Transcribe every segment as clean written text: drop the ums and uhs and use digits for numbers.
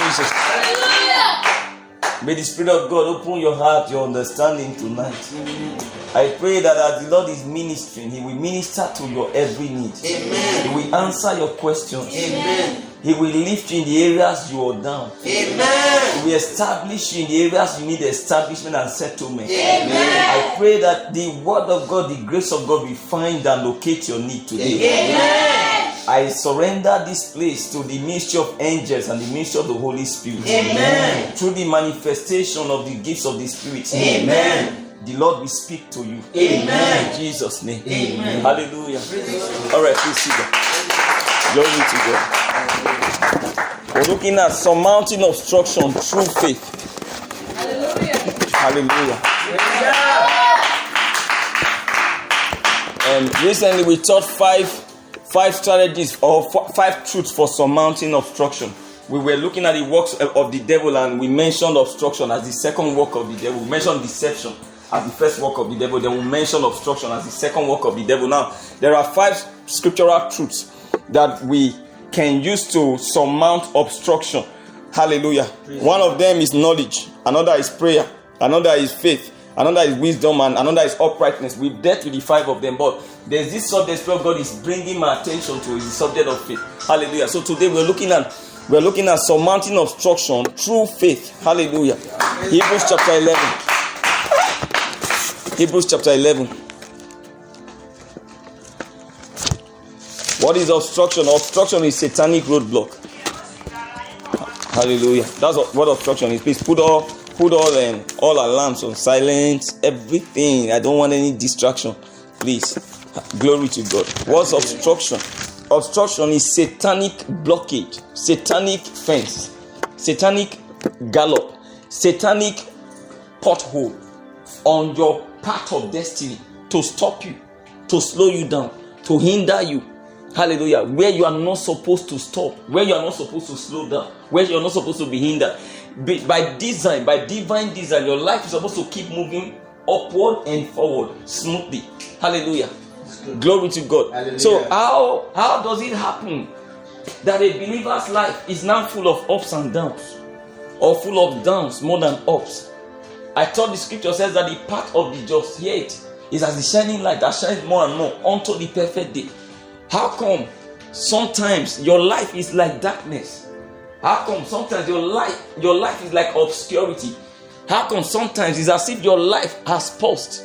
Jesus. May the Spirit of God open your heart, your understanding tonight. I pray that as the Lord is ministering, He will minister to your every need. Amen. He will answer your questions. Amen. He will lift you in the areas you are down. Amen. He will establish you in the areas you need establishment and settlement. Amen. I pray that the word of God, the grace of God will find and locate your need today. Amen. I surrender this place to the ministry of angels and the ministry of the Holy Spirit. Amen. Through the manifestation of the gifts of the Spirit. Amen. The Lord will speak to you. Amen. In Jesus' name. Amen. Hallelujah. All right, please see that. Glory to God. We're looking at surmounting obstruction through faith. Hallelujah. And recently we taught five strategies or five truths for surmounting obstruction. We were looking at the works of the devil, and we mentioned obstruction as the second work of the devil. We mentioned deception as the first work of the devil. Then we mentioned obstruction as the second work of the devil. Now, there are 5 scriptural truths that we can use to surmount obstruction. Hallelujah. One of them is knowledge. Another is prayer. Another is faith. Another is wisdom, and another is uprightness. We've dealt with the 5 of them, but there's this subject the Spirit of God is bringing my attention to, is the subject of faith. Hallelujah. So today we're looking at surmounting obstruction through faith. Hallelujah. Hebrews chapter 11. Hebrews chapter 11. What is obstruction? Obstruction is satanic roadblock. Hallelujah. That's what obstruction is. Please put all alarms on silent, everything. I don't want any distraction. Please. Glory to God. What's obstruction? Obstruction is satanic blockage, satanic fence, satanic gallop, satanic pothole on your path of destiny to stop you, to slow you down, to hinder you. Hallelujah. Where you are not supposed to stop, where you are not supposed to slow down, where you are not supposed to be hindered. By design, by divine design, your life is supposed to keep moving upward and forward smoothly. Hallelujah. Glory to God. Hallelujah. So how does it happen that a believer's life is now full of ups and downs, or full of downs more than ups? I thought the scripture says that the path of the just, hear it, is as the shining light that shines more and more unto the perfect day. How come sometimes your life is like darkness? How come sometimes your life is like obscurity? How come sometimes it's as if your life has paused?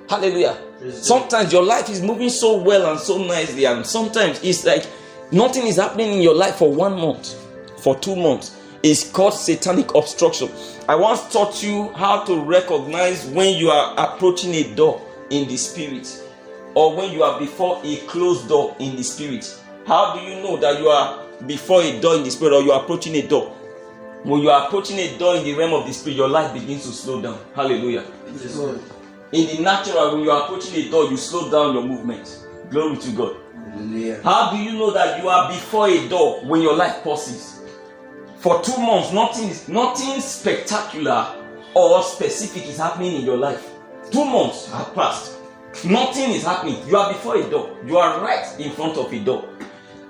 Hallelujah. Sometimes your life is moving so well and so nicely, and sometimes it's like nothing is happening in your life for 1 month, for 2 months. It's called satanic obstruction. I once taught you how to recognize when you are approaching a door in the spirit, or when you are before a closed door in the spirit. How do you know that you are before a door in the spirit, or you are approaching a door? When you are approaching a door in the realm of the spirit, your life begins to slow down. Hallelujah. In the natural, when you are approaching a door, you slow down your movement. Glory to God. Hallelujah. How do you know that you are before a door when your life pauses? For 2 months, nothing spectacular or specific is happening in your life. 2 months have passed. Nothing is happening. You are before a door. You are right in front of a door.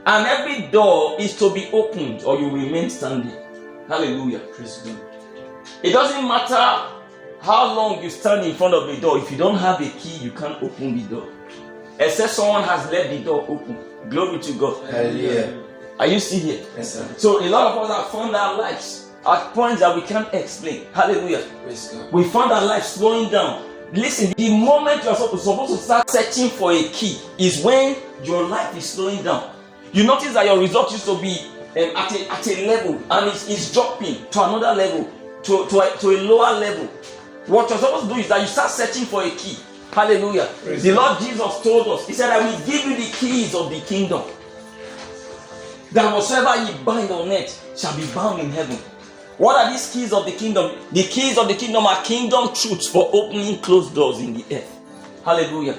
And every door is to be opened, or you remain standing. Hallelujah. Praise God. It doesn't matter how long you stand in front of the door. If you don't have a key, you can't open the door, except someone has left the door open. Glory to God. Hallelujah. Are you still here? Yes, sir. So a lot of us have found our lives at points that we can't explain. Hallelujah. Praise God. We found our life slowing down. Listen, the moment you are supposed to start searching for a key is when your life is slowing down. You notice that your result used to be at a level, and it's dropping to another level, to a lower level. What you're supposed to do is that you start searching for a key. Hallelujah. Praise the Lord Jesus told us, He said, I will give you the keys of the kingdom, that whatsoever ye bind on earth shall be bound in heaven. What are these keys of the kingdom? The keys of the kingdom are kingdom truths for opening closed doors in the earth. Hallelujah.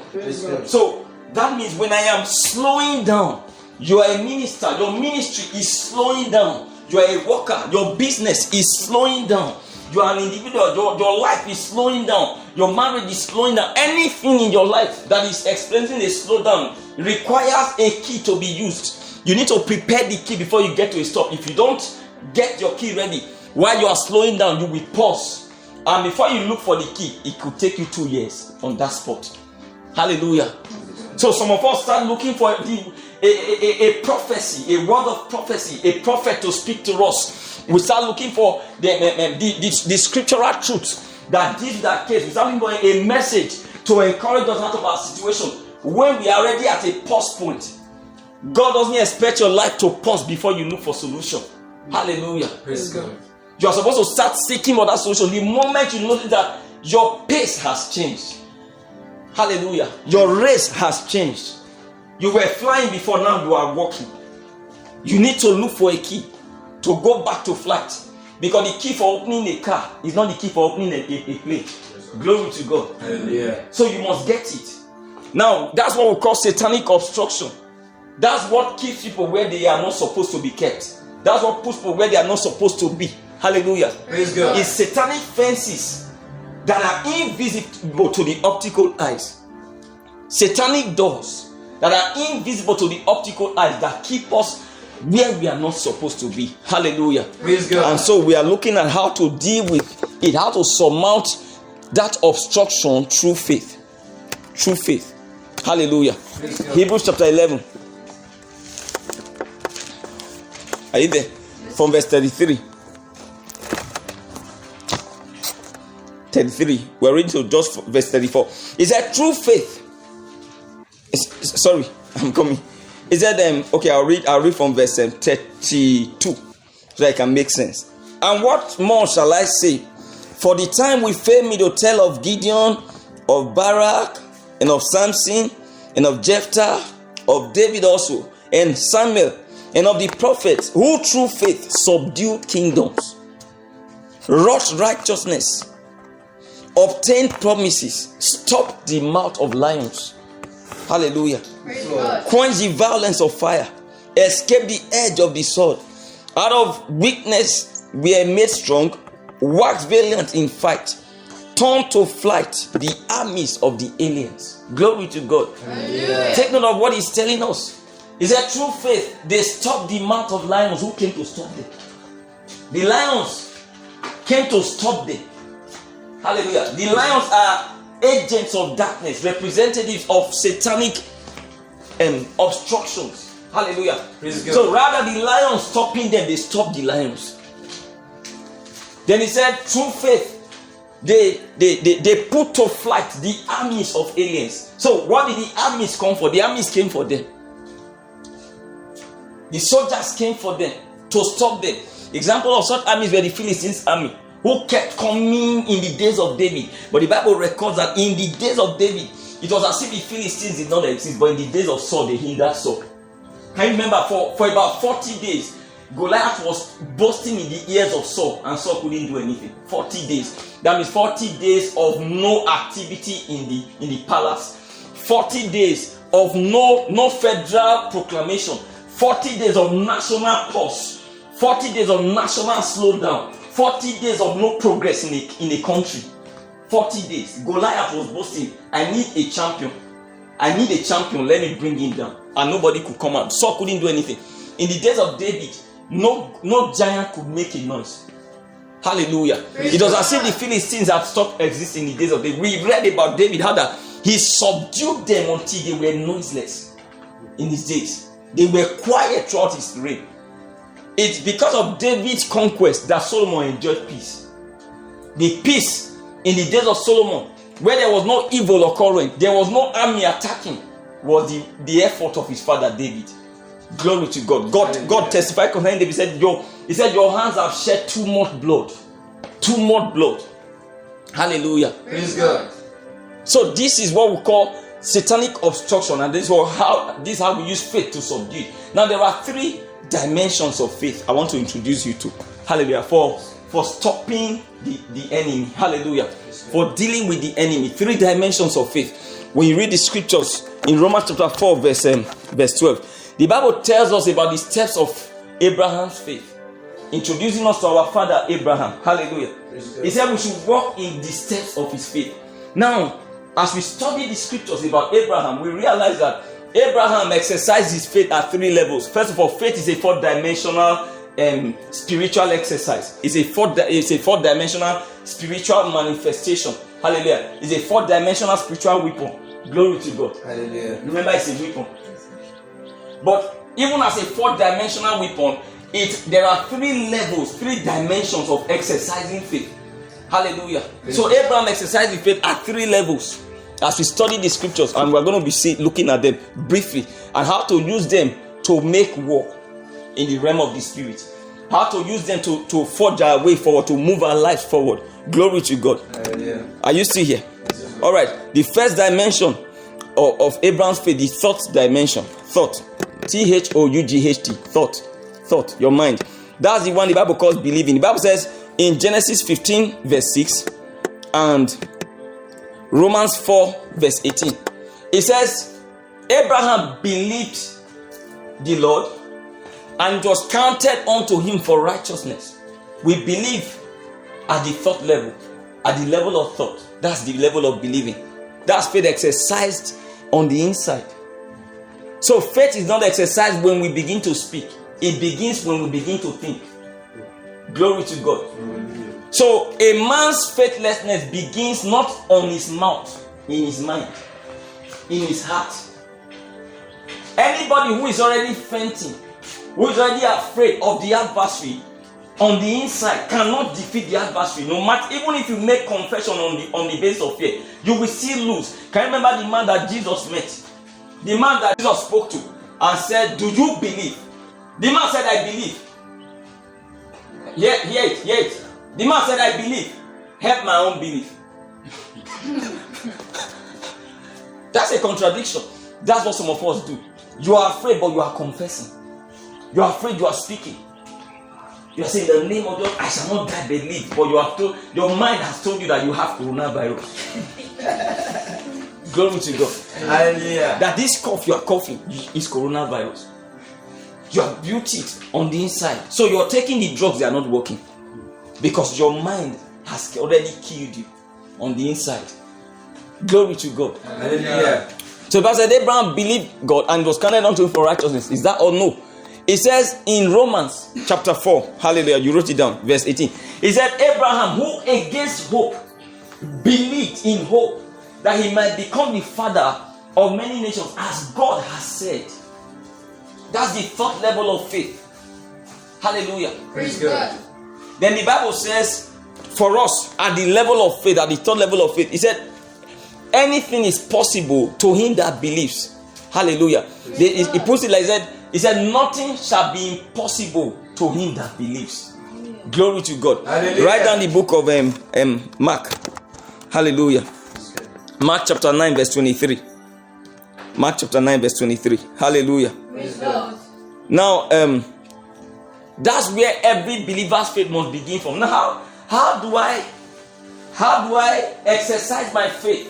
So that means when I am slowing down, you are a minister, your ministry is slowing down. You are a worker, your business is slowing down. You are an individual, your life is slowing down. Your marriage is slowing down. Anything in your life that is experiencing a slowdown requires a key to be used. You need to prepare the key before you get to a stop. If you don't get your key ready. While you are slowing down, you will pause. And before you look for the key, it could take you 2 years on that spot. Hallelujah. So some of us start looking for a prophecy, a word of prophecy, a prophet to speak to us. We start looking for the scriptural truth that gives that case. We start looking for a message to encourage us out of our situation when we are already at a pause point. God doesn't expect your life to pause before you look for solution. Hallelujah. Praise God. You are supposed to start seeking for that solution the moment you notice that your pace has changed. Hallelujah. Your race has changed. You were flying before, now you are walking. You need to look for a key to go back to flight. Because the key for opening a car is not the key for opening a plane. Glory to God. Hallelujah. So you must get it. Now, that's what we call satanic obstruction. That's what keeps people where they are not supposed to be kept. That's what puts people where they are not supposed to be. Hallelujah. Praise God. It's satanic fences that are invisible to the optical eyes. Satanic doors that are invisible to the optical eyes that keep us where we are not supposed to be. Hallelujah. Praise God. And so we are looking at how to deal with it, how to surmount that obstruction through faith. Through faith. Hallelujah. Hebrews chapter 11. Are you there? From verse 33. 33. We're reading to just verse 34. It said, through faith. Sorry, I'm coming. It said, okay, I'll read from verse 32 so that it can make sense. And what more shall I say? For the time will fail me to tell of Gideon, of Barak, and of Samson, and of Jephthah, of David also, and Samuel, and of the prophets who through faith subdued kingdoms, wrought righteousness, obtained promises, stopped the mouth of lions. Hallelujah. Quenched the violence of fire, escaped the edge of the sword. Out of weakness we are made strong, waxed valiant in fight, turned to flight the armies of the aliens. Glory to God. Hallelujah. Take note of what he's telling us. He said, through faith, they stopped the mouth of lions. Who came to stop them? The lions came to stop them. Hallelujah. The lions are agents of darkness, representatives of satanic obstructions. Hallelujah. So rather the lions stopping them, they stopped the lions. Then he said, through faith, they put to flight the armies of aliens. So what did the armies come for? The armies came for them. The soldiers came for them to stop them. Example of such armies were the Philistines' army, who kept coming in the days of David. But the Bible records that in the days of David, it was as if the Philistines did not exist, but in the days of Saul, they hindered Saul. Can you remember for about 40 days, Goliath was boasting in the ears of Saul, and Saul couldn't do anything. 40 days. That means 40 days of no activity in the palace. 40 days of no federal proclamation. 40 days of national pause. 40 days of national slowdown. 40 days of no progress in a country. 40 days. Goliath was boasting, I need a champion. I need a champion. Let me bring him down. And nobody could come out. Saul couldn't do anything. In the days of David, no giant could make a noise. Hallelujah. It was as if the Philistines had stopped existing in the days of David. We read about David, how that he subdued them until they were noiseless in his days. They were quiet throughout his reign. It's because of David's conquest that Solomon enjoyed peace. The peace in the days of Solomon, where there was no evil occurring, there was no army attacking, was the effort of his father David. Glory to God. God testified concerning David. He said, your hands have shed too much blood. Too much blood. Hallelujah. Praise God. So this is what we call satanic obstruction, and this is how we use faith to subdue it. Now there are 3 dimensions of faith I want to introduce you to. Hallelujah. For stopping the enemy. Hallelujah. For dealing with the enemy. 3 dimensions of faith. When you read the scriptures in Romans chapter 4 verse 12, the Bible tells us about the steps of Abraham's faith, introducing us to our father Abraham. Hallelujah. He said we should walk in the steps of his faith. Now, as we study the scriptures about Abraham, we realize that Abraham exercised his faith at 3 levels. First of all, faith is a 4-dimensional spiritual exercise. It's a fourth dimensional spiritual manifestation. Hallelujah. It's a fourth dimensional spiritual weapon. Glory to God. Hallelujah. Remember, it's a weapon. But even as a fourth dimensional weapon, there are three levels, three dimensions of exercising faith. Hallelujah. So Abraham exercised the faith at three levels. As we study the scriptures, and we're going to be looking at them briefly, and how to use them to make war in the realm of the spirit. How to use them to forge our way forward, to move our lives forward. Glory to God. Hallelujah. Are you still here? All right. The first dimension of Abraham's faith, the thought dimension. Thought. Thought. Thought. Your mind. That's the one the Bible calls believing. The Bible says in Genesis 15 verse 6 and Romans 4 verse 18. It says Abraham believed the Lord and it was counted unto him for righteousness. We believe at the thought level, at the level of thought. That's the level of believing. That's faith exercised on the inside. So faith is not exercised when we begin to speak. It begins when we begin to think. Glory to God. So a man's faithlessness begins not on his mouth, in his mind, in his heart. Anybody who is already fainting, who is already afraid of the adversary, on the inside cannot defeat the adversary. No matter, even if you make confession on the basis of fear, you will still lose. Can you remember the man that Jesus met? The man that Jesus spoke to and said, "Do you believe?" The man said, "I believe." Yet. The man said, "I believe. Help my own belief." That's a contradiction. That's what some of us do. You are afraid, but you are confessing. You are afraid, you are speaking. You are saying, "In the name of God, I shall not die, believe." But you have told, your mind has told you that you have coronavirus. Glory to God. Hallelujah. That this cough you are coughing is coronavirus. You have built it on the inside. So you are taking the drugs, they are not working. Because your mind has already killed you on the inside. Glory to God. Hallelujah. So the Bible said Abraham believed God and was counted unto him for righteousness. Is that or no? It says in Romans chapter 4, hallelujah, you wrote it down, verse 18. It said Abraham, who against hope believed in hope that he might become the father of many nations, as God has said. That's the third level of faith. Hallelujah. Praise God. Then the Bible says for us at the level of faith, at the third level of faith, it said anything is possible to him that believes. Hallelujah. He puts it like that. He said nothing shall be impossible to him that believes. Glory to God. Hallelujah. Write down the book of Mark. Hallelujah. Mark chapter 9 verse 23. Mark chapter 9 verse 23. Hallelujah. Now that's where every believer's faith must begin from. Now how do I exercise my faith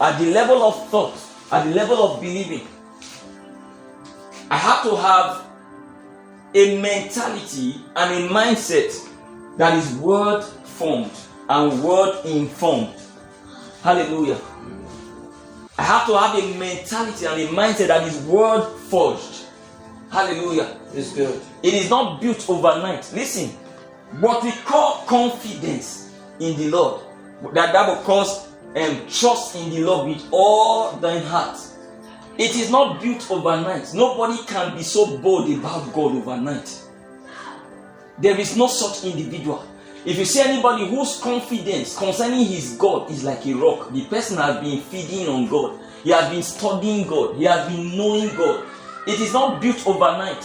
at the level of thought, at the level of believing? I have to have a mentality and a mindset that is word formed and word informed. Hallelujah. I have to have a mentality and a mindset that is word forged. Hallelujah. It's good. It is not built overnight. Listen, what we call confidence in the Lord, that Bible calls trust in the Lord with all thine heart. It is not built overnight. Nobody can be so bold about God overnight. There is no such individual. If you see anybody whose confidence concerning his God is like a rock, the person has been feeding on God. He has been studying God. He has been knowing God. It is not built overnight.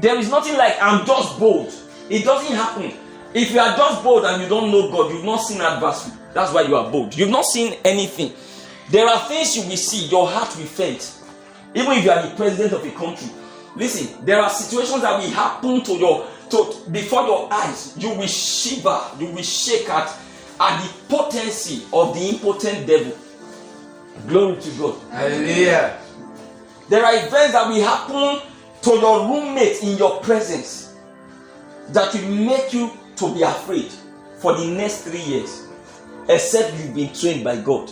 There is nothing like I'm just bold. It doesn't happen. If you are just bold and you don't know God, you've not seen adversity. That's why you are bold. You've not seen anything. There are things you will see, your heart will faint. Even if you are the president of a country. Listen, there are situations that will happen before your eyes. You will shiver, you will shake at the potency of the impotent devil. Glory to God. Hallelujah. There are events that will happen to your roommate in your presence that will make you to be afraid for the next 3 years, except you've been trained by God.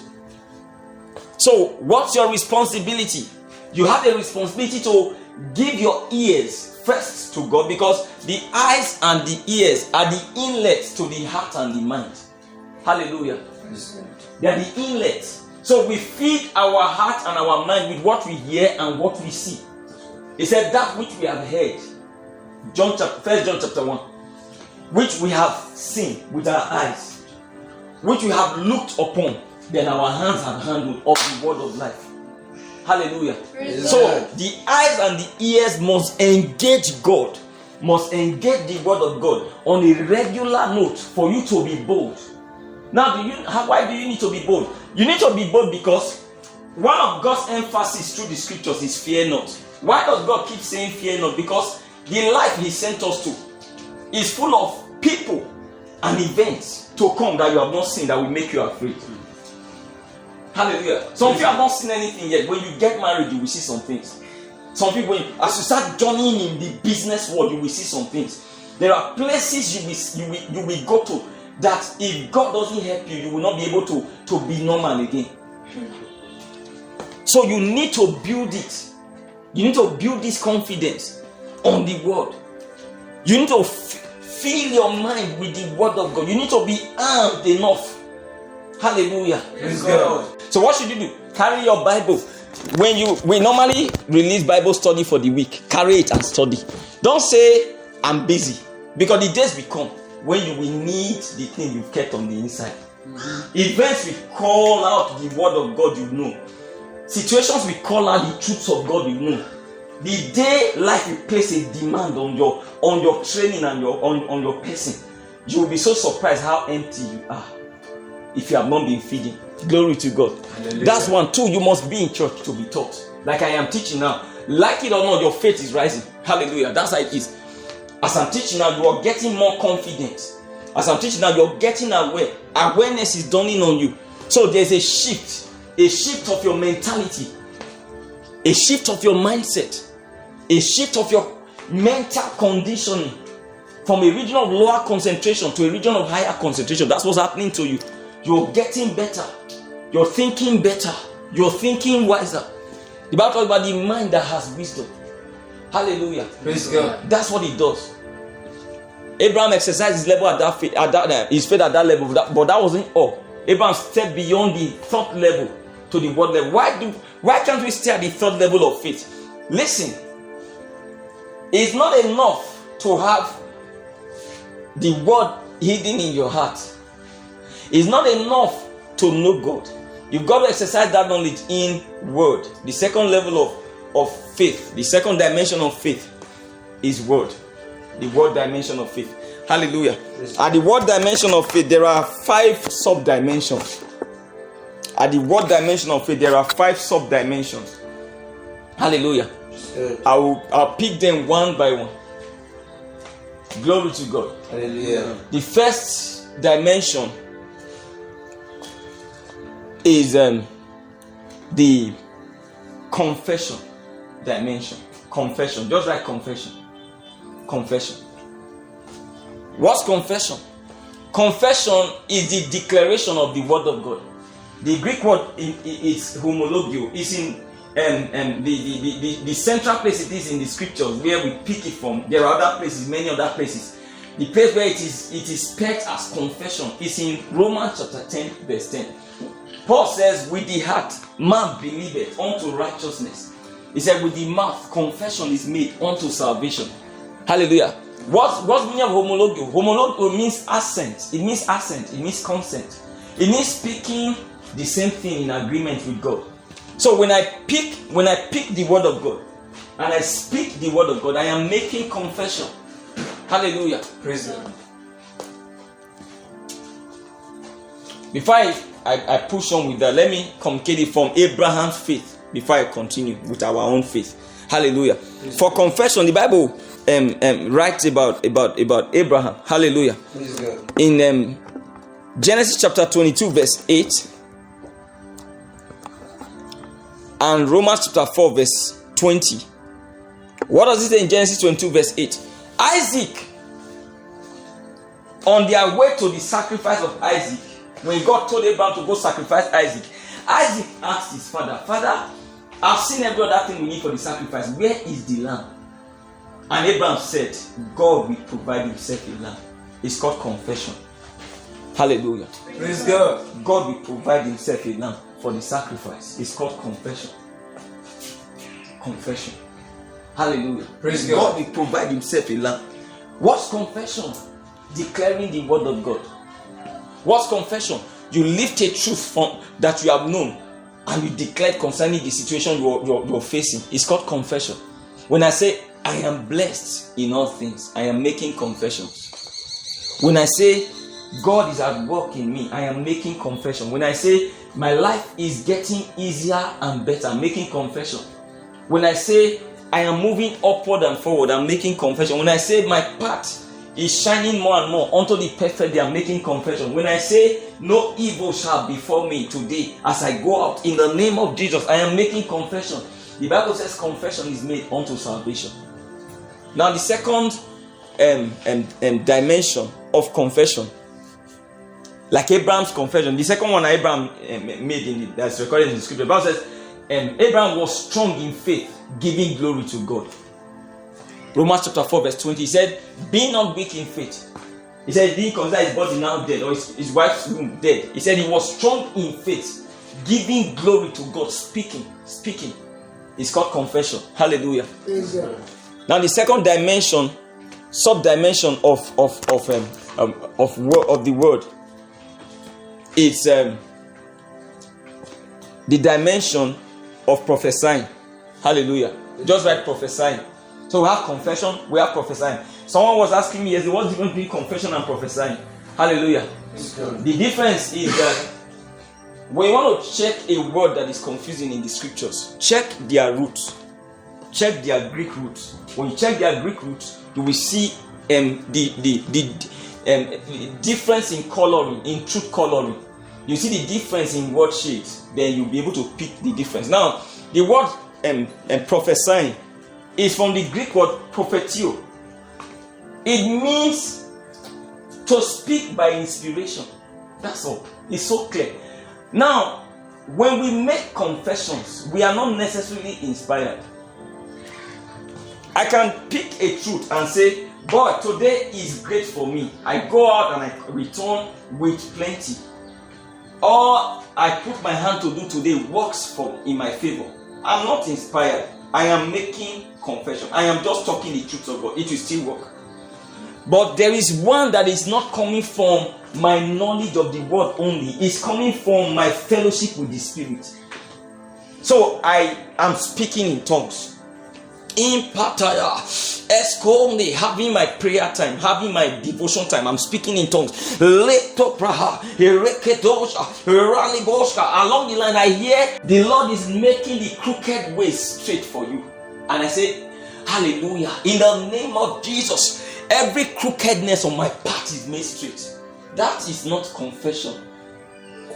So, what's your responsibility? You have a responsibility to give your ears first to God, because the eyes and the ears are the inlets to the heart and the mind. Hallelujah. They are the inlets. So we feed our heart and our mind with what we hear and what we see. He said that which we have heard, 1 John chapter 1, which we have seen with our eyes, which we have looked upon, then our hands have handled of the word of life. Hallelujah. So the eyes and the ears must engage God, must engage the word of God on a regular note for you to be bold. Now, why do you need to be bold? You need to be bold because one of God's emphasis through the scriptures is fear not. Why does God keep saying fear not? Because the life He sent us to is full of people and events to come that you have not seen that will make you afraid. Hallelujah. Some of you have not seen anything yet. When you get married, you will see some things. Some people, as you start journeying in the business world, you will see some things. There are places you will go to that if God doesn't help you, you will not be able to be normal again. So you need to build it. You need to build this confidence on the word. You need to fill your mind with the word of God. You need to be armed enough. Hallelujah. Praise God. So what should you do? Carry your Bible. We normally release Bible study for the week. Carry it and study. Don't say I'm busy, because the days will come when you will need the thing you've kept on the inside. Events will call out the word of God, you know. Situations will call out the truths of God, you know. The day life will place a demand on your training and on your person, you will be so surprised how empty you are if you have not been feeding. Glory to God. Hallelujah. That's one. Two, you must be in church to be taught. Like I am teaching now. Like it or not, your faith is rising. Hallelujah. That's how it is. As I'm teaching now, you are getting more confident. As I'm teaching now, you're getting aware. Awareness is dawning on you. So there's a shift of your mentality, a shift of your mindset, a shift of your mental conditioning from a region of lower concentration to a region of higher concentration. That's what's happening to you. You're getting better. You're thinking better. You're thinking wiser. The Bible talks about the mind that has wisdom. Hallelujah. Praise God. That's what it does. Abraham exercised his level his faith at that level, but that wasn't all. Abraham stepped beyond the third level to the word level. Why can't we stay at the third level of faith? Listen, it's not enough to have the word hidden in your heart. It's not enough to know God. You've got to exercise that knowledge in word. The second level of faith, the second dimension of faith is word. The word dimension of faith. Hallelujah. At the word dimension of faith, there are 5 sub-dimensions. At the word dimension of faith, there are 5 sub-dimensions. Hallelujah. I'll pick them one by one. Glory to God. Hallelujah. The first dimension is the confession dimension. Confession. Just like confession. Confession. What's confession? Confession is the declaration of the word of God. The Greek word is homologio. It's in the central place it is in the scriptures where we pick it from. There are other places, many other places. The place where it is pegged as confession is in Romans chapter 10 verse 10. Paul says, with the heart man believeth unto righteousness. He said, with the mouth confession is made unto salvation. Hallelujah. What's the meaning of homologio? Homologio means assent. It means assent. It means consent. It means speaking the same thing in agreement with God. So when I pick the word of God and I speak the word of God, I am making confession. Hallelujah. Praise God. Before I push on with that, let me communicate it from Abraham's faith before I continue with our own faith. Hallelujah. For confession, the Bible writes about Abraham. Hallelujah. In Genesis chapter 22 verse 8 and Romans chapter 4 verse 20. What does it say in Genesis 22 verse 8? Isaac, on their way to the sacrifice of Isaac, when God told Abraham to go sacrifice Isaac, Isaac asked his father, I've seen every other thing we need for the sacrifice. Where is the lamb? And Abraham said, God will provide himself a lamb. It's called confession. Hallelujah. Praise God. God will provide himself a lamb for the sacrifice. It's called confession. Confession. Hallelujah. Praise God. God. God will provide himself a lamb. What's confession? Declaring the word of God. What's confession? You lift a truth from that you have known and you declare concerning the situation you're facing. It's called confession. When I say I am blessed in all things, I am making confessions. When I say God is at work in me, I am making confession. When I say my life is getting easier and better, I'm making confession. When I say I am moving upward and forward, I'm making confession. When I say my path is shining more and more unto the perfect day, I'm making confession. When I say no evil shall befall me today as I go out in the name of Jesus, I am making confession. The Bible says confession is made unto salvation. Now the second dimension of confession, like Abraham's confession, the second one Abraham made that's recorded in the scripture, the Bible says Abraham was strong in faith, giving glory to God. Romans chapter 4 verse 20, he said, be not weak in faith. He said he didn't consider his body now dead or his wife's womb dead. He said he was strong in faith, giving glory to God, speaking. It's called confession. Hallelujah. Now the second dimension, sub-dimension of the word, is the dimension of prophesying. Hallelujah. Just like prophesying. So we have confession, we have prophesying. Someone was asking me yesterday, what's the difference between confession and prophesying? Hallelujah. The difference is that when you want to check a word that is confusing in the scriptures, check their roots. Check their Greek roots. When you check their Greek roots, you will see the difference in coloring, in truth coloring. You see the difference in word shades, then you'll be able to pick the difference. Now, the word prophesying is from the Greek word prophetio. It means to speak by inspiration. That's all. It's so clear. Now, when we make confessions, we are not necessarily inspired. I can pick a truth and say, boy, today is great for me. I go out and I return with plenty. Or I put my hand to do today works in my favor. I'm not inspired. I am making confession. I am just talking the truth of God. It will still work. But there is one that is not coming from my knowledge of the word only. It's coming from my fellowship with the Spirit. So I am speaking in tongues. In Pataya, Escone, having my prayer time, having my devotion time, I'm speaking in tongues. Leto Praha, Ereketosha, Ralibosha. Along the line, I hear the Lord is making the crooked ways straight for you. And I say, hallelujah. In the name of Jesus, every crookedness on my path is made straight. That is not confession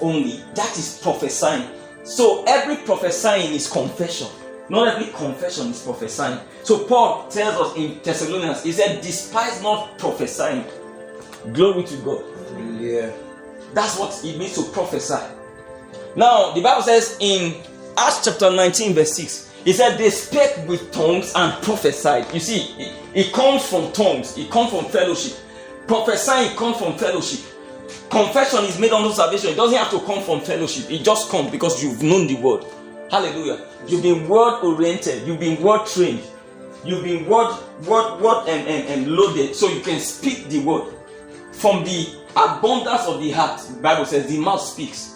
only, that is prophesying. So every prophesying is confession. Not every confession is prophesying. So Paul tells us in Thessalonians, he said, despise not prophesying. Glory to God. Yeah. That's what it means to prophesy. Now, the Bible says in Acts chapter 19 verse 6, he said they spake with tongues and prophesied. You see, it comes from tongues. It comes from fellowship. Prophesying comes from fellowship. Confession is made unto salvation. It doesn't have to come from fellowship. It just comes because you've known the word. Hallelujah. You've been word oriented. You've been word trained. You've been word loaded, so you can speak the word. From the abundance of the heart, the Bible says the mouth speaks.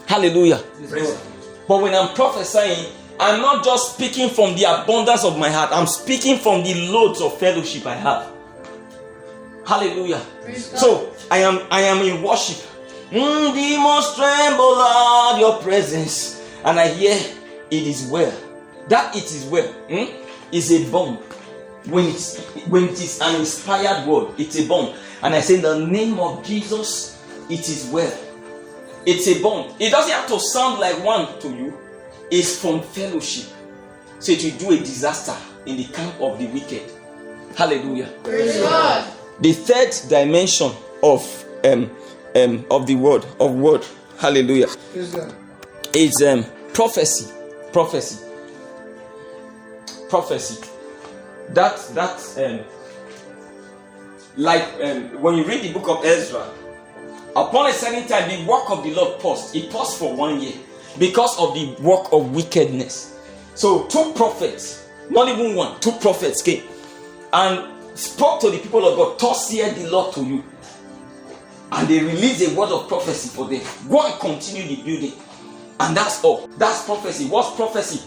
Hallelujah. But when I'm prophesying, I'm not just speaking from the abundance of my heart. I'm speaking from the loads of fellowship I have. Hallelujah. So I am in worship. Demons tremble at your presence. And I hear it is well. That it is well is a bomb. When it is an inspired word, it's a bomb. And I say in the name of Jesus, it is well. It's a bomb. It doesn't have to sound like one to you. It's from fellowship. So it will do a disaster in the camp of the wicked. Hallelujah. Praise God. The third dimension of the word, hallelujah, is prophecy. prophecy. When you read the book of Ezra, upon a certain time, the work of the Lord paused. It paused for 1 year because of the work of wickedness. So 2 prophets, not even one, 2 prophets came and spoke to the people of God. Thus saith the Lord to you. And they released a word of prophecy for them. Go and continue the building. And that's all. That's prophecy. What's prophecy?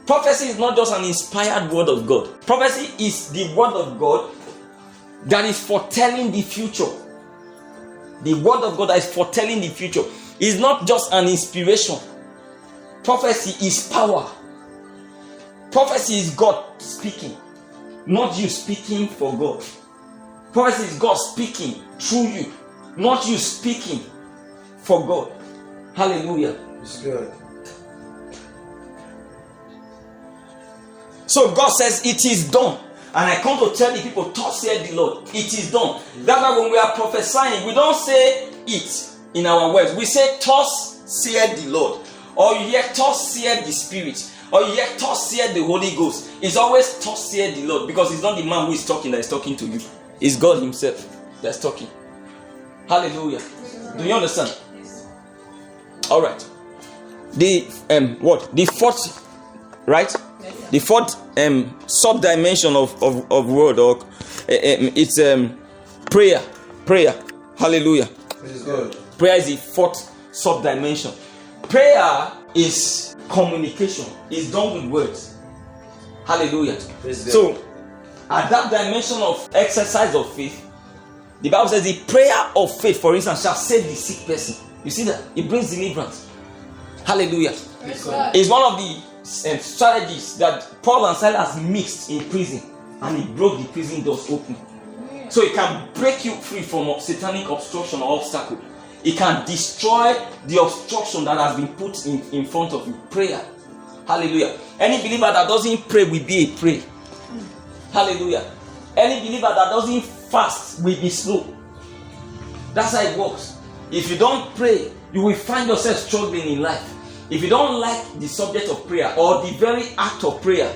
Prophecy is not just an inspired word of God. Prophecy is the word of God that is foretelling the future. The word of God that is foretelling the future is not just an inspiration. Prophecy is power. Prophecy is God speaking, not you speaking for God. Prophecy is God speaking through you, not you speaking for God. Hallelujah. It's good. So God says it is done. And I come to tell the people, thus saith the Lord, it is done. That's why when we are prophesying, we don't say it in our words. We say, thus saith the Lord. Or you hear, thus saith the Spirit. Or you hear, thus saith the Holy Ghost. It's always, thus saith the Lord. Because it's not the man who is talking that is talking to you. It's God himself that's talking. Hallelujah. Do you understand? Alright. The fourth, right? The fourth sub-dimension of word, or it's prayer. Hallelujah. It's good. Prayer is the fourth sub-dimension. Prayer is communication. It's done with words. Hallelujah. So, at that dimension of exercise of faith, the Bible says the prayer of faith, for instance, shall save the sick person. You see that? It brings deliverance. Hallelujah. It's one of the strategies that Paul and Silas mixed in prison, and it broke the prison doors open. So it can break you free from satanic obstruction or obstacle. It can destroy the obstruction that has been put in front of you. Prayer. Hallelujah. Any believer that doesn't pray will be a prey. Hallelujah. Any believer that doesn't fast will be slow. That's how it works. If you don't pray, you will find yourself struggling in life. If you don't like the subject of prayer or the very act of prayer,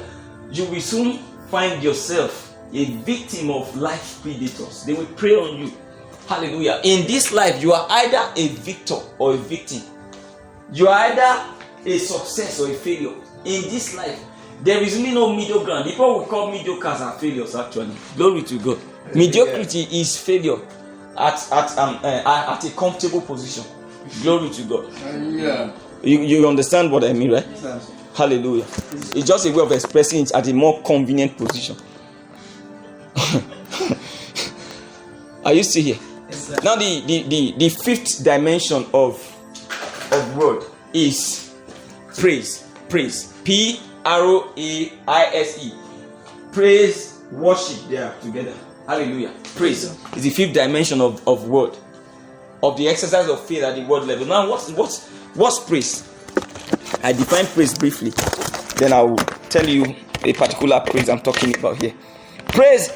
you will soon find yourself a victim of life predators. They will prey on you. Hallelujah. In this life, you are either a victor or a victim. You are either a success or a failure. In this life, there is really no middle ground. People will call mediocres and failures, actually. Glory to God. Mediocrity is failure at a comfortable position. Glory to God. Yeah. You understand what I mean, right? Yes. Hallelujah. It's just a way of expressing it at a more convenient position. Are you still here? Yes, Now the fifth dimension of word is praise. Praise. Praise. Praise, worship, they are together. Hallelujah. Praise is the fifth dimension of word. Of the exercise of faith at the word level. Now what's praise? I define praise briefly. Then I will tell you a particular praise I'm talking about here. Praise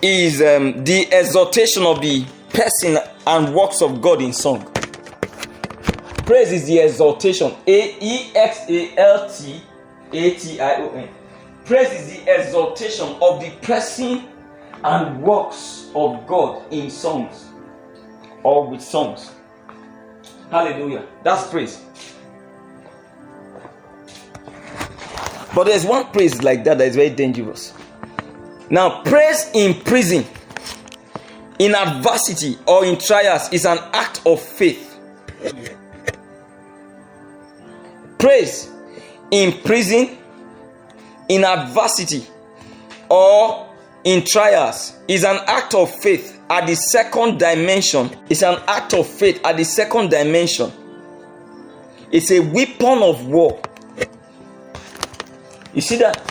is the exaltation of the person and works of God in song. Praise is the exaltation. Exaltation. Praise is the exaltation of the person and works of God in songs or with songs. Hallelujah. That's praise. But there's one praise like that is very dangerous. Now, praise in prison, in adversity, or in trials is an act of faith. Praise in prison, in adversity, or in trials is an act of faith at the second dimension. It's an act of faith at the second dimension. It's a weapon of war. You see that?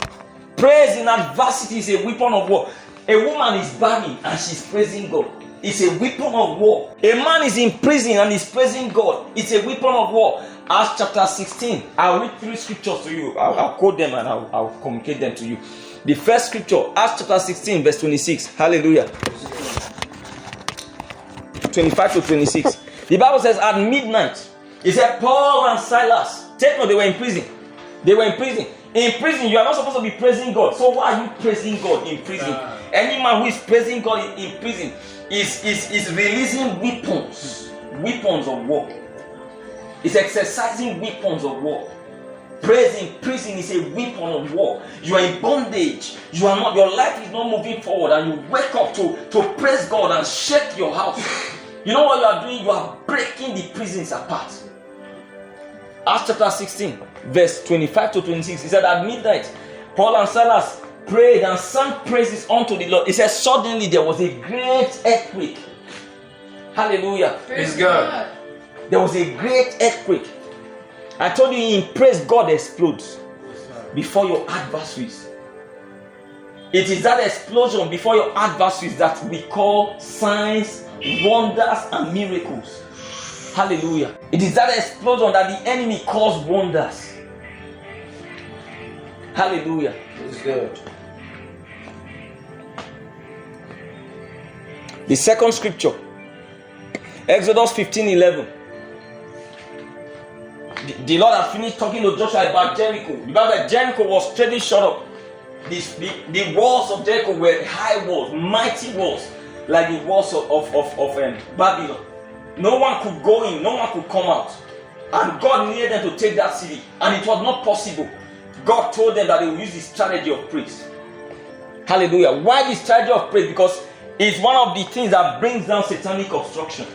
Praise in adversity is a weapon of war. A woman is barren and she's praising God. It's a weapon of war. A man is in prison and is praising God. It's a weapon of war. Acts chapter 16. I'll read 3 scriptures to you. I'll quote them and I'll communicate them to you. The first scripture, Acts chapter 16, verse 26. Hallelujah. 25 to 26. The Bible says at midnight, it said Paul and Silas. Take note, they were in prison. They were in prison. In prison, you are not supposed to be praising God. So why are you praising God in prison? Any man who is praising God in prison is releasing weapons of war. Is exercising weapons of war. Praise in prison is a weapon of war. You are in bondage. You are not. Your life is not moving forward, and you wake up to praise God and shake your house. You know what you are doing? You are breaking the prisons apart. Acts chapter 16, verse 25 to 26. He said, at midnight, Paul and Silas prayed and sang praises unto the Lord. He said, suddenly there was a great earthquake. Hallelujah. Praise God. There was a great earthquake. I told you, in praise, God explodes before your adversaries. It is that explosion before your adversaries that we call signs, wonders, and miracles. Hallelujah. It is that explosion that the enemy calls wonders. Hallelujah. Praise God. The second scripture, Exodus 15:11. The Lord had finished talking to Joshua about Jericho. The Bible said Jericho was straight shut up. The walls of Jericho were high walls, mighty walls, like the walls of Babylon. No one could go in, no one could come out. And God needed them to take that city. And it was not possible. God told them that they would use the strategy of praise. Hallelujah. Why the strategy of praise? Because it's one of the things that brings down satanic obstruction.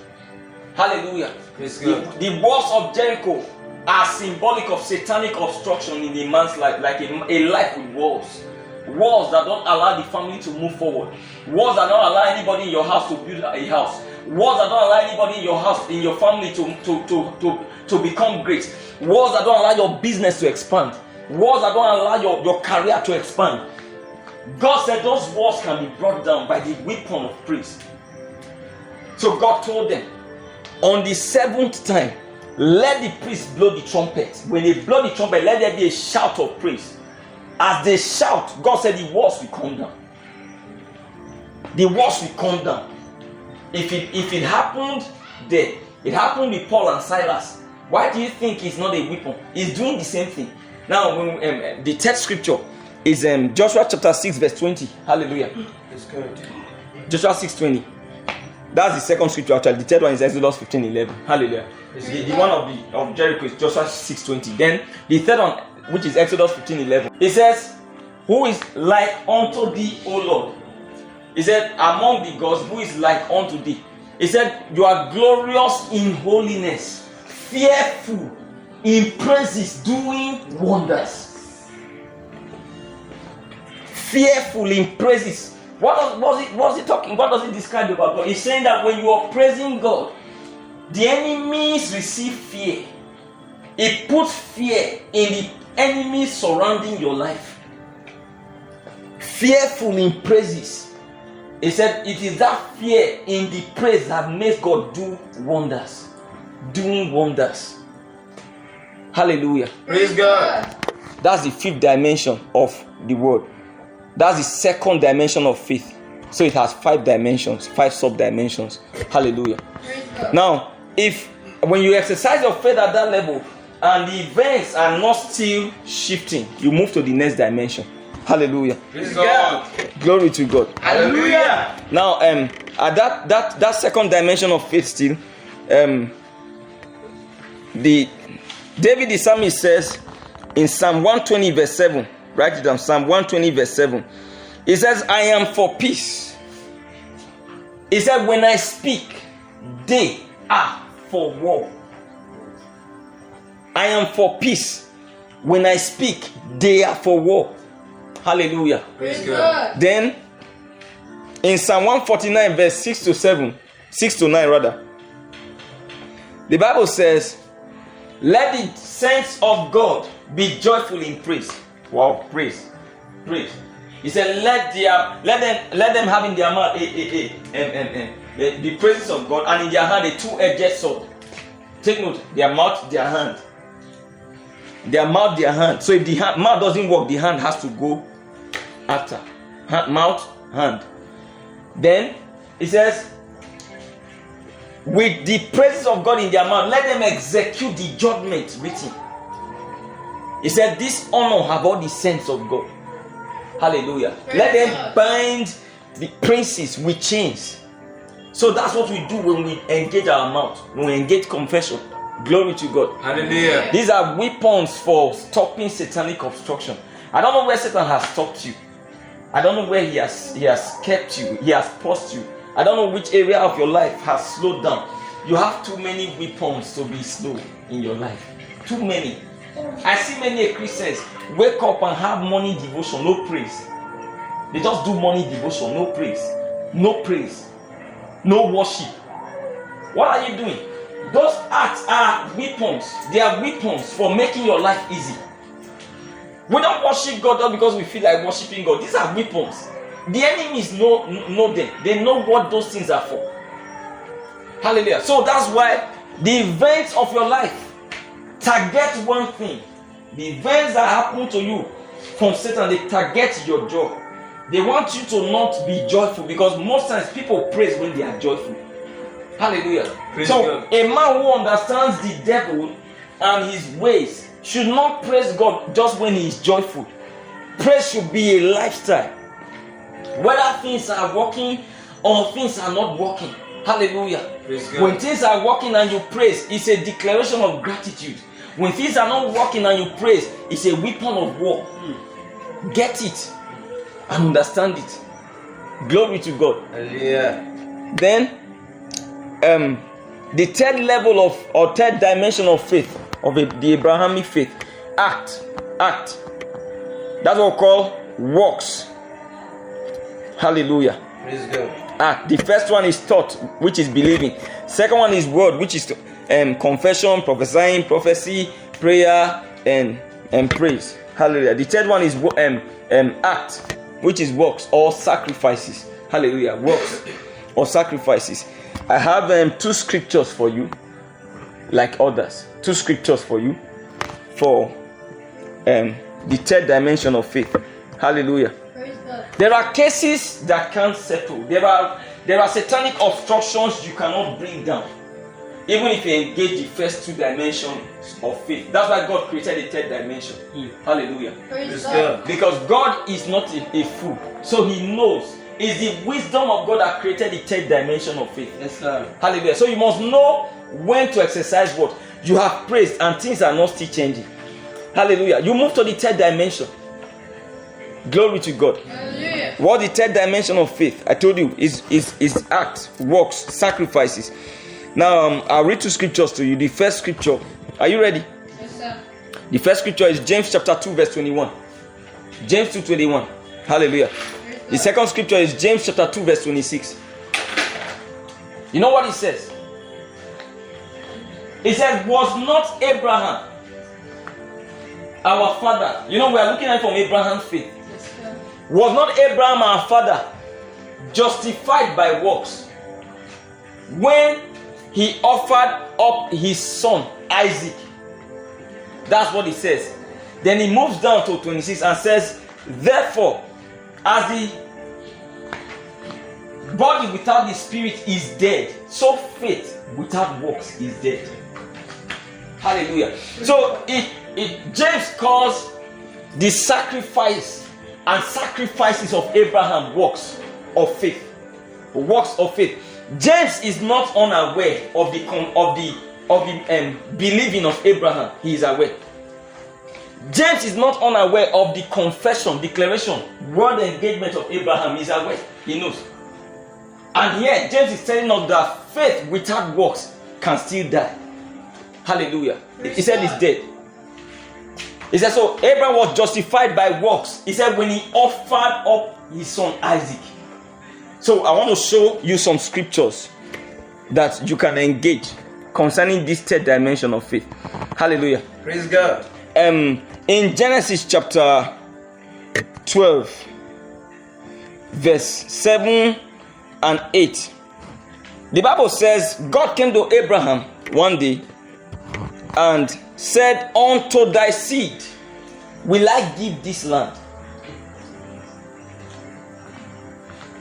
Hallelujah. The walls of Jericho are symbolic of satanic obstruction in a man's life, like a life with walls. Walls that don't allow the family to move forward. Walls that don't allow anybody in your house to build a house. Walls that don't allow anybody in your house, in your family to become great. Walls that don't allow your business to expand. Walls that don't allow your career to expand. God said those walls can be brought down by the weapon of praise. So God told them, on the seventh time, let the priests blow the trumpet. When they blow the trumpet, let there be a shout of praise. As they shout, God said the walls will come down. The walls will come down. If it happened there, it happened with Paul and Silas. Why do you think it's not a weapon? It's doing the same thing. Now, when, the third scripture is Joshua chapter 6 verse 20. Hallelujah. It's good. Joshua 6:20. That's the second scripture actually. The third one is Exodus 15:11. Hallelujah. The one of Jericho is Joshua 6:20. Then the third one, which is Exodus 15:11. It says, who is like unto thee, O Lord? He said, among the gods, who is like unto thee? He said, you are glorious in holiness, fearful in praises, doing wonders. Fearful in praises. What was it talking? What does it describe about God? He's saying that when you are praising God, the enemies receive fear. It puts fear in the enemies surrounding your life. Fearful in praises. He said it is that fear in the praise that makes God do wonders. Doing wonders. Hallelujah. Praise God. That's the fifth dimension of the word. That's the second dimension of faith. So it has 5 dimensions, 5 sub-dimensions. Hallelujah. Now, when you exercise your faith at that level and the events are not still shifting, you move to the next dimension. Hallelujah. Praise God. Glory to God. Hallelujah. Now, at that second dimension of faith still, David the psalmist says in Psalm 120 verse 7, write it down, Psalm 120 verse 7. He says, I am for peace. He said, when I speak, they are for war. I am for peace. When I speak, they are for war. Hallelujah. Praise God. Then in Psalm 149 verse 6 to 9 rather, the Bible says, let the saints of God be joyful in praise. Wow, praise. He said, let them have in their mouth the praises of God, and in their hand a two-edged sword. Take note, their mouth, their hand. Their mouth, their hand. So if the mouth doesn't work, the hand has to go after. Mouth, hand. Then it says, with the praises of God in their mouth, let them execute the judgment written. He said, this honor have all the saints of God. Hallelujah. Let them bind the princes with chains. So that's what we do when we engage our mouth, when we engage confession. Glory to God. Hallelujah. These are weapons for stopping satanic obstruction. I don't know where Satan has stopped you. I don't know where he has kept you. He has paused you. I don't know which area of your life has slowed down. You have too many weapons to be slow in your life. Too many. I see many Christians wake up and have morning devotion, no praise. They just do morning devotion, no praise. No praise. No worship. What are you doing? Those acts are weapons. They are weapons for making your life easy. We don't worship God just because we feel like worshiping God. These are weapons. The enemies know them. They know what those things are for. Hallelujah. So that's why the events of your life target one thing. The events that happen to you from Satan, they target your joy. They want you to not be joyful, because most times people praise when they are joyful. Hallelujah. Praise So God. a man who understands the devil and his ways should not praise God just when he is joyful. Praise should be a lifestyle. Whether things are working or things are not working. Hallelujah. Praise God. When things are working and you praise, it's a declaration of gratitude. When things are not working and you praise, it's a weapon of war. Get it and understand it. Glory to God. Hallelujah. Then the third level of, or third dimension of faith, of the Abrahamic faith, act. That's what we call works. Hallelujah. Praise God. Act. The first one is thought, which is believing. Second one is word, which is confession, prophesying, prophecy, prayer, and praise. Hallelujah. The third one is act, which is works or sacrifices. Hallelujah. Works or sacrifices. I have two scriptures for you, like others. Two scriptures for you for the third dimension of faith. Hallelujah. There are cases that can't settle. There are satanic obstructions you cannot bring down, even if you engage the first two dimensions of faith. That's why God created the third dimension. Hallelujah. Praise God. Because God is not a fool, so He knows. It's the wisdom of God that created the third dimension of faith. Yes, sir. Hallelujah. So you must know when to exercise what you have praised, and things are not still changing. Hallelujah. You move to the third dimension. Glory to God. Hallelujah. What the third dimension of faith, I told you, is acts, works, sacrifices. Now I'll read two scriptures to you. The first scripture, are you ready? Yes, sir. The first scripture is James chapter 2 verse 21. James 2:21. Hallelujah. The second scripture is James chapter 2 verse 26. You know what it says? It says, was not Abraham our father? You know, we are looking at it from Abraham's faith. Yes, sir. Was not Abraham our father justified by works when he offered up his son Isaac? That's what it says. Then he moves down to 26 and says, therefore, as the body without the spirit is dead, so faith without works is dead. Hallelujah. So James calls the sacrifice and sacrifices of Abraham works of faith. Works of faith. James is not unaware of the believing of Abraham. He is aware. James is not unaware of the confession, declaration, word engagement of Abraham. He is aware. He knows. And here James is telling us that faith without works can still die. Hallelujah. He said it's dead. He said, so Abraham was justified by works. He said when he offered up his son Isaac. So I want to show you some scriptures that you can engage concerning this third dimension of faith. Hallelujah. Praise God. In Genesis chapter 12 verse 7 and 8, the Bible says God came to Abraham one day and said, unto thy seed will I give this land.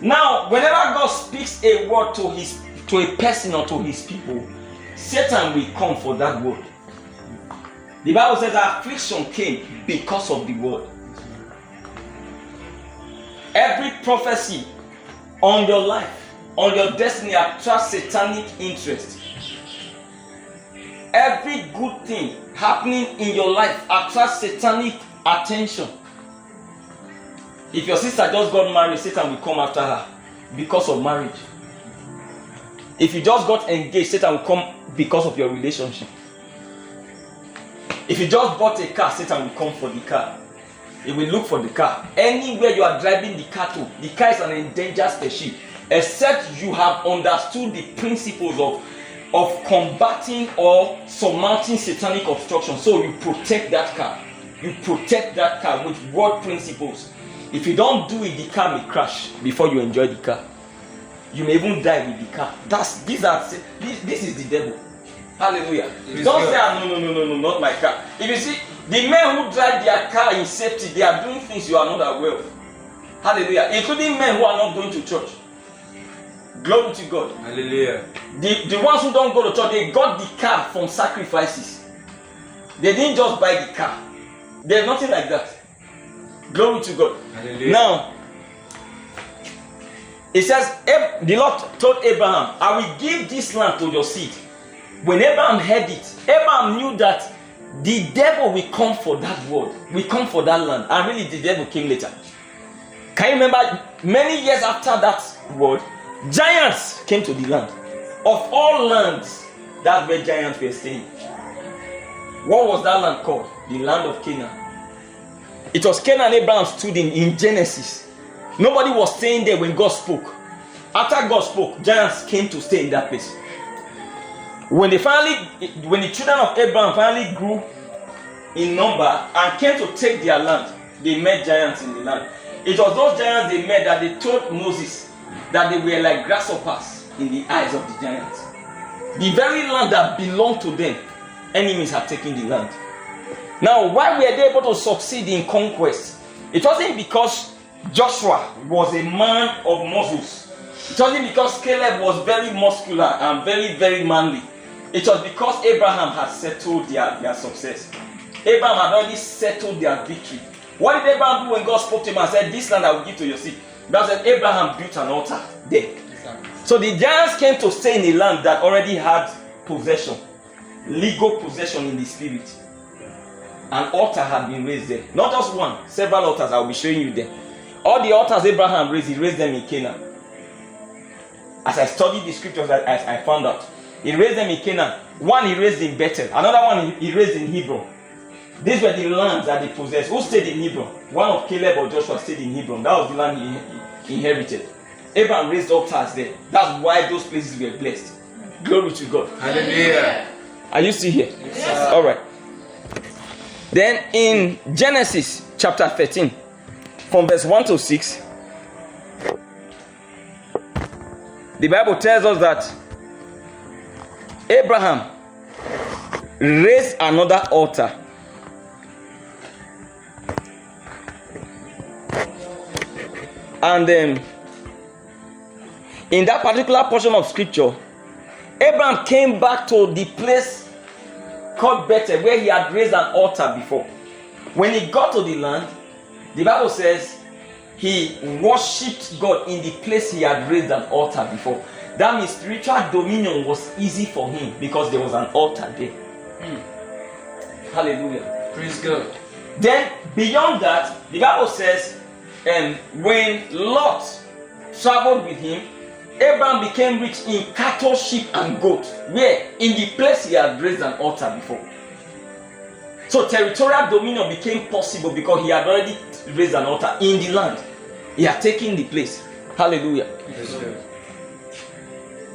Now, whenever God speaks a word to a person or to his people, Satan will come for that word. The Bible says that affliction came because of the word. Every prophecy on your life, on your destiny, attracts satanic interest. Every good thing happening in your life attracts satanic attention. If your sister just got married, Satan will come after her because of marriage. If you just got engaged, Satan will come because of your relationship. If you just bought a car, Satan will come for the car. He will look for the car. Anywhere you are driving the car to, the car is an endangered species. Except you have understood the principles of combating or surmounting satanic obstruction. So you protect that car. You protect that car with word principles. If you don't do it, the car may crash before you enjoy the car. You may even die with the car. This is the devil. Hallelujah. Don't say, no, not my car. If you see, the men who drive their car in safety, they are doing things you are not aware of. Hallelujah. Including men who are not going to church. Glory to God. Hallelujah. The ones who don't go to church, they got the car from sacrifices. They didn't just buy the car. There's nothing like that. Glory to God. Hallelujah. Now, it says, the Lord told Abraham, I will give this land to your seed. When Abraham heard it, Abraham knew that the devil will come for that word, will come for that land. And really, the devil came later. Can you remember, many years after that word, giants came to the land. Of all lands, that's where giants were staying. What was that land called? The land of Canaan. It was Canaan Abraham stood in Genesis. Nobody was staying there when God spoke. After God spoke, giants came to stay in that place. When the children of Abraham finally grew in number and came to take their land, they met giants in the land. It was those giants they met that they told Moses that they were like grasshoppers in the eyes of the giants. The very land that belonged to them, enemies had taken the land. Now, why were they able to succeed in conquest? It wasn't because Joshua was a man of muscles. It wasn't because Caleb was very muscular and very, very manly. It was because Abraham had settled their success. Abraham had already settled their victory. What did Abraham do when God spoke to him and said, this land I will give to your seed? God said, Abraham built an altar there. So the giants came to stay in a land that already had possession, legal possession in the spirit. An altar had been raised there. Not just one, several altars. I will be showing you there. All the altars Abraham raised, he raised them in Canaan. As I studied the scriptures, I found out. He raised them in Canaan. One he raised in Bethel. Another one he raised in Hebron. These were the lands that they possessed. Who stayed in Hebron? One of Caleb or Joshua stayed in Hebron. That was the land he inherited. Abraham raised altars there. That's why those places were blessed. Glory to God. Hallelujah. Are you still here? Yes. All right. Then in Genesis chapter 13, from verse 1 to 6, the Bible tells us that Abraham raised another altar. And in that particular portion of scripture, Abraham came back to the place called Bethel, where he had raised an altar before. When he got to the land, the Bible says he worshipped God in the place he had raised an altar before. That means spiritual dominion was easy for him because there was an altar there. Hallelujah. Praise God. Then beyond that, the Bible says, when Lot traveled with him, Abraham became rich in cattle, sheep, and goat, where in the place he had raised an altar before. So territorial dominion became possible because he had already raised an altar in the land. He had taken the place. Hallelujah. Yes,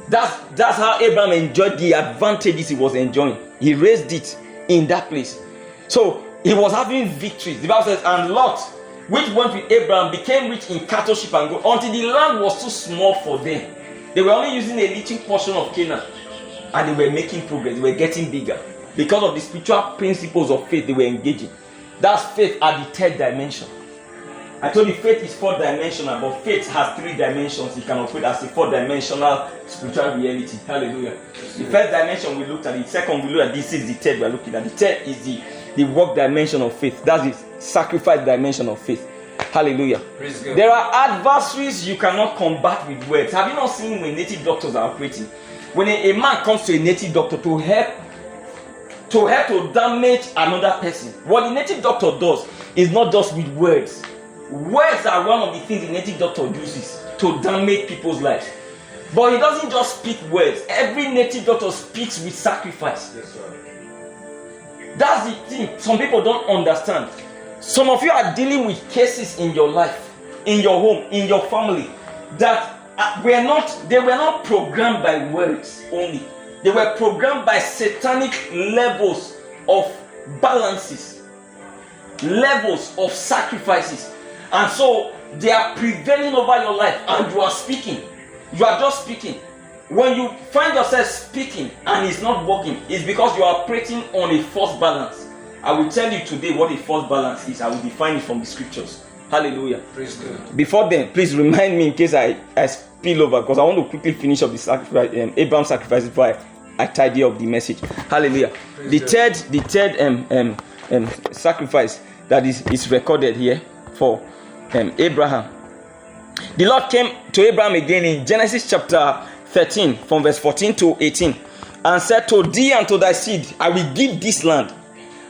That's how Abraham enjoyed the advantages he was enjoying. He raised it in that place. So he was having victories. The Bible says, and Lot, which went with Abraham, became rich in cattle, sheep, and goat, until the land was too small for them. They were only using a little portion of Canaan, and they were making progress. They were getting bigger because of the spiritual principles of faith they were engaging. That's faith at the third dimension. I told you faith is four-dimensional, but faith has three dimensions. It can operate as a four-dimensional spiritual reality. Hallelujah. The first dimension we looked at, the second we looked at, this is the third we are looking at. The third is the work dimension of faith. That's the sacrifice dimension of faith. Hallelujah. Praise God. There are adversaries you cannot combat with words. Have you not seen when native doctors are operating? When a man comes to a native doctor to help to damage another person, what the native doctor does is not just with words. Words are one of the things the native doctor uses to damage people's lives. But he doesn't just speak words. Every native doctor speaks with sacrifice. Yes, sir. That's the thing some people don't understand. Some of you are dealing with cases in your life, in your home, in your family, that they were not programmed by words only. They were programmed by satanic levels of balances, levels of sacrifices. And so they are prevailing over your life, and you are speaking. You are just speaking. When you find yourself speaking and it's not working, it's because you are operating on a false balance. I will tell you today what a false balance is. I will define it from the scriptures. Hallelujah. Praise God. Before then, please remind me in case I spill over, because I want to quickly finish up the sacrifice, Abraham's sacrifice before I tidy up the message. Hallelujah. Praise The third sacrifice that is recorded here for Abraham. The Lord came to Abraham again in Genesis chapter 13 from verse 14 to 18 and said, to thee and to thy seed I will give this land.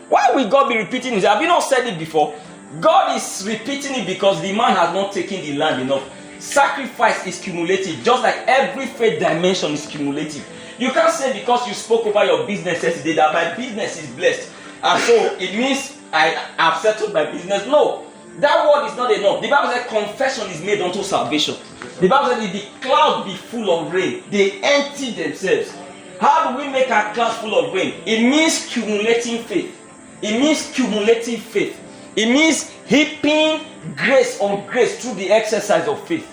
Why will God be repeating it? Have you not said it before? God is repeating it because the man has not taken the land enough. Sacrifice is cumulative, just like every faith dimension is cumulative. You can't say because you spoke over your business yesterday that my business is blessed, and so it means I have settled my business. No, that word is not enough. The Bible says confession is made unto salvation. The Bible says if the clouds be full of rain, they empty themselves. How do we make our clouds full of rain? It means accumulating faith. It means cumulative faith. It means heaping grace on grace through the exercise of faith.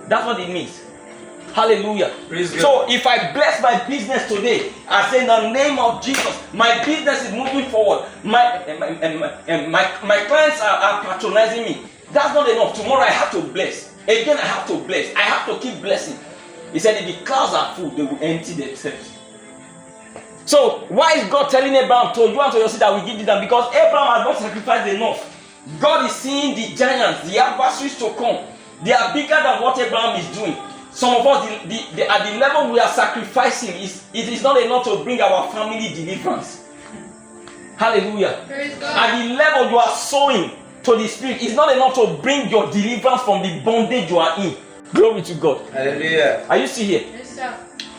That's what it means. Hallelujah. Praise God. So if I bless my business today, I say in the name of Jesus, my business is moving forward. My clients are patronizing me. That's not enough. Tomorrow I have to bless. Again I have to bless. I have to keep blessing. He said if the clouds are full, they will empty themselves. So why is God telling Abraham, to you and to your seed I will give you them? Because Abraham has not sacrificed enough. God is seeing the giants, the adversaries to come. They are bigger than what Abraham is doing. Some of us, at the level we are sacrificing, it is not enough to bring our family deliverance. Hallelujah. At the level you are sowing to the Spirit, it's not enough to bring your deliverance from the bondage you are in. Glory to God. Hallelujah. Are you still here? Yes, sir.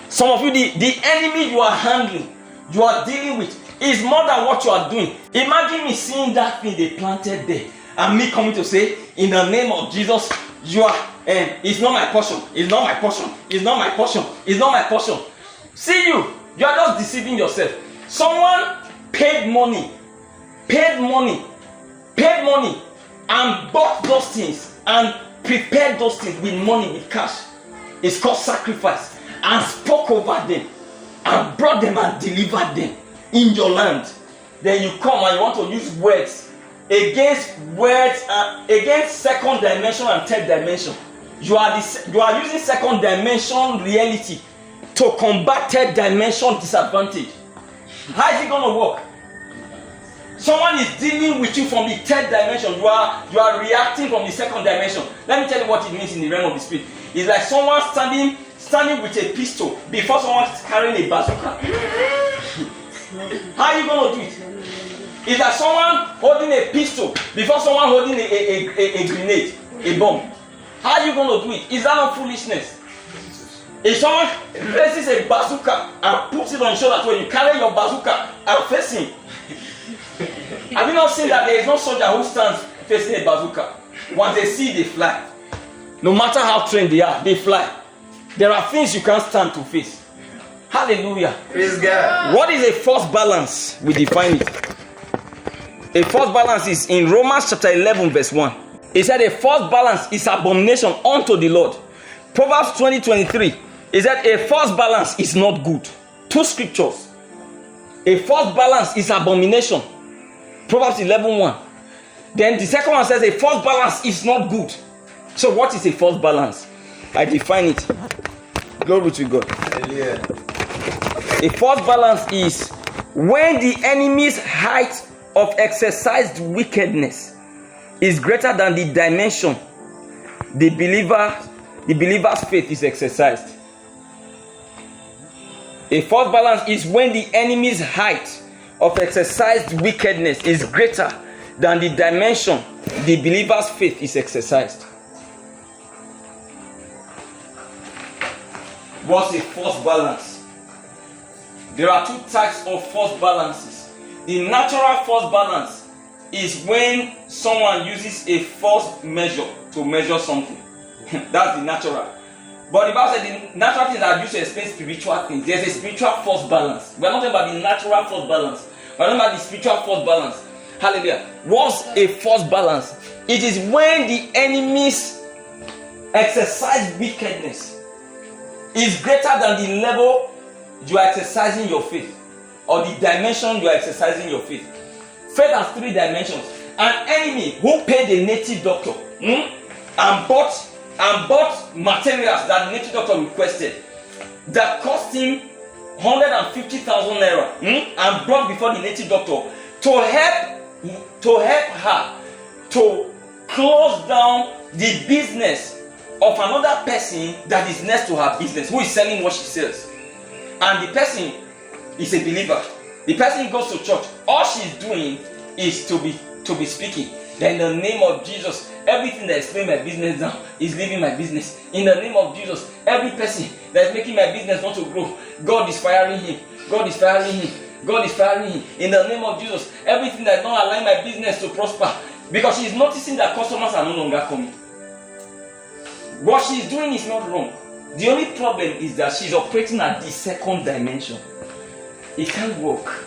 Some of you, the enemy you are handling, you are dealing with, is more than what you are doing. Imagine me seeing that thing they planted there, and me coming to say, in the name of Jesus, you are, it's not my portion, it's not my portion, it's not my portion, it's not my portion. See you are just deceiving yourself. Someone paid money, and bought those things, and prepared those things with money, with cash. It's called sacrifice. And spoke over them, and brought them and delivered them in your land. Then you come and you want to use words against second dimension and third dimension. You are using second dimension reality to combat third dimension disadvantage. How is it going to work? Someone is dealing with you from the third dimension. You are reacting from the second dimension. Let me tell you what it means in the realm of the spirit. It's like someone standing with a pistol before someone carrying a bazooka. How are you going to do it? It's like someone holding a pistol before someone holding a grenade, a bomb. How are you going to do it? Is that not foolishness? If someone raises a bazooka and puts it on your shoulder, when you carry your bazooka and face him. Have you not seen that there is no soldier who stands facing a bazooka? Once they see, they fly. No matter how trained they are, they fly. There are things you can't stand to face. Hallelujah. Praise God. What is a false balance? We define it. A false balance is in Romans chapter 11 verse 1. It said a false balance is abomination unto the Lord. Proverbs 20:23. It said a false balance is not good. Two scriptures. A false balance is abomination. Proverbs 11:1. Then the second one says a false balance is not good. So what is a false balance? I define it. Glory to God. Hallelujah. A false balance is when the enemy's height of exercised wickedness is greater than the dimension the believer's faith is exercised. A false balance is when the enemy's height of exercised wickedness is greater than the dimension the believer's faith is exercised. What's a false balance? There are two types of false balances. The natural false balance is when someone uses a false measure to measure something. That's the natural. But the Bible said the natural things are used to explain spiritual things. There's a spiritual false balance. We're not talking about the natural false balance. We're talking about the spiritual false balance. Hallelujah. What's a false balance? It is when the enemy's exercise wickedness is greater than the level you are exercising your faith, or the dimension you are exercising your faith. Faith has three dimensions. An enemy who paid a native doctor and bought materials that the native doctor requested that cost him 150,000 naira and brought before the native doctor to help her to close down the business of another person that is next to her business, who is selling what she sells. And the person is a believer. The person goes to church. All she's doing is to be speaking. Then in the name of Jesus, everything that is playing my business down is leaving my business. In the name of Jesus, every person that is making my business not to grow, God is firing him. God is firing him. God is firing him. In the name of Jesus, everything that is not allowing my business to prosper, because she is noticing that customers are no longer coming. What she is doing is not wrong. The only problem is that she is operating at the second dimension. It can't work.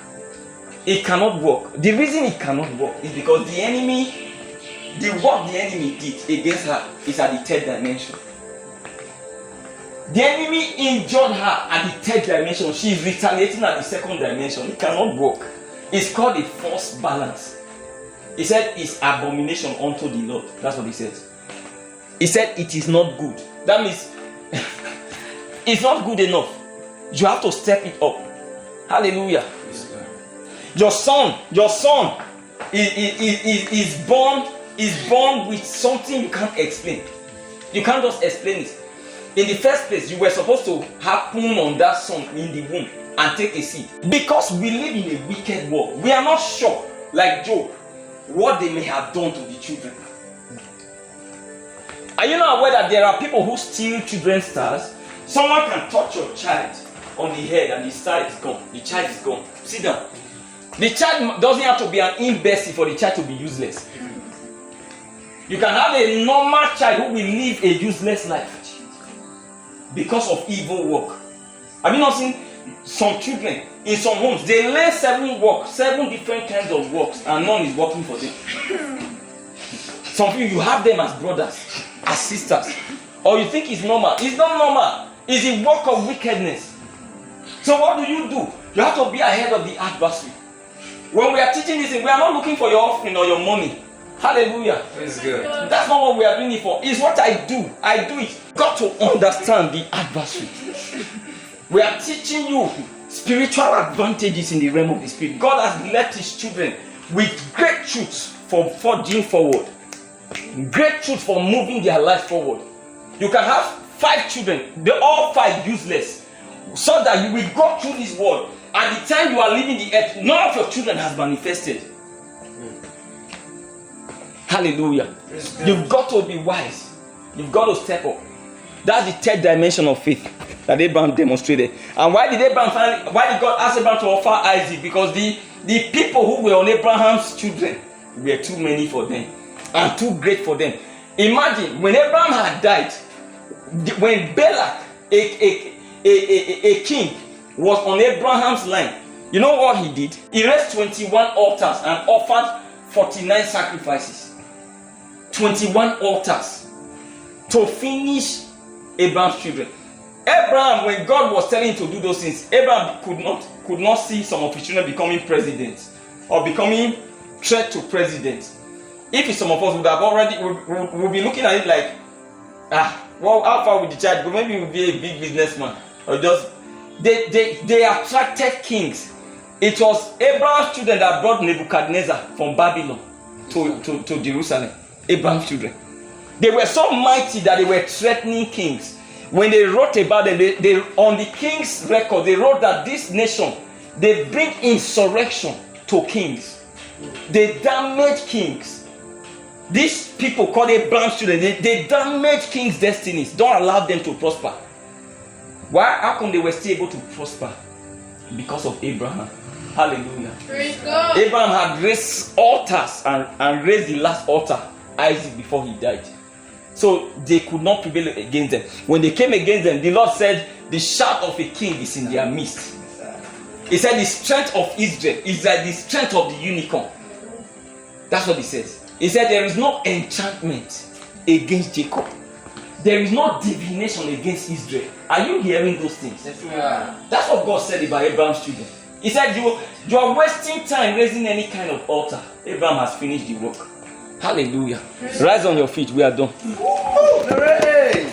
It cannot work. The reason it cannot work is because the work the enemy did against her is at the third dimension. The enemy injured her at the third dimension. She is retaliating at the second dimension. It cannot work. It's called a false balance. He said it's abomination unto the Lord. That's what he says. He said it is not good. That means it's not good enough. You have to step it up. Hallelujah. Your son is born with something you can't explain. You can't just explain it. In the first place, you were supposed to have put on that son in the womb and take a seed. Because we live in a wicked world, we are not sure, like Job, what they may have done to the children. Are you not aware that there are people who steal children's stars? Someone can touch your child on the head and the star is gone. The child is gone. Sit down. The child doesn't have to be an imbecile for the child to be useless. You can have a normal child who will live a useless life because of evil work. Have you not seen some children in some homes? They learn 7 different kinds of works, and none is working for them. Some people, you have them as brothers, as sisters, or you think it's normal. It's not normal. It's a work of wickedness. So what do? You have to be ahead of the adversary. When we are teaching this, we are not looking for your offering or your money. Hallelujah. That's good. That's not what we are doing it for. It's what I do. I do it. Got to understand the adversary. We are teaching you spiritual advantages in the realm of the spirit. God has left his children with great truths for forging forward. Great truths for moving their life forward. You can have 5 children. They're all 5 useless. So that you will go through this world. At the time you are leaving the earth, none of your children has manifested. Hallelujah. You've got to be wise. You've got to step up. That's the third dimension of faith that Abraham demonstrated. And why did God ask Abraham to offer Isaac? Because the people who were on Abraham's children were too many for them and too great for them. Imagine when Abraham had died, when Balak, a king, was on Abraham's line, you know what he did? He raised 21 altars and offered 49 sacrifices. 21 altars to finish Abraham's children. Abraham, when God was telling him to do those things, Abraham could not see some of his children becoming presidents or becoming threat to presidents. If some of us would have already, we'll be looking at it like, well, how far with the child? But maybe we'll be a big businessman or just. They attracted kings. It was Abraham's children that brought Nebuchadnezzar from Babylon to Jerusalem. Abraham's children. They were so mighty that they were threatening kings. When they wrote about them, they on the king's record, they wrote that this nation, they bring insurrection to kings. They damage kings. These people called Abraham's children, they damage kings' destinies. Don't allow them to prosper. Why? How come they were still able to prosper? Because of Abraham. Hallelujah. Praise God. Abraham had raised altars and raised the last altar, Isaac, before he died. So they could not prevail against them. When they came against them, the Lord said, the shout of a king is in their midst. He said, the strength of Israel is like the strength of the unicorn. That's what he says. He said, there is no enchantment against Jacob. There is no divination against Israel. Are you hearing those things? That's what God said about Abraham's children. He said, you are wasting time raising any kind of altar. Abraham has finished the work. Hallelujah. Rise on your feet. We are done. Hooray!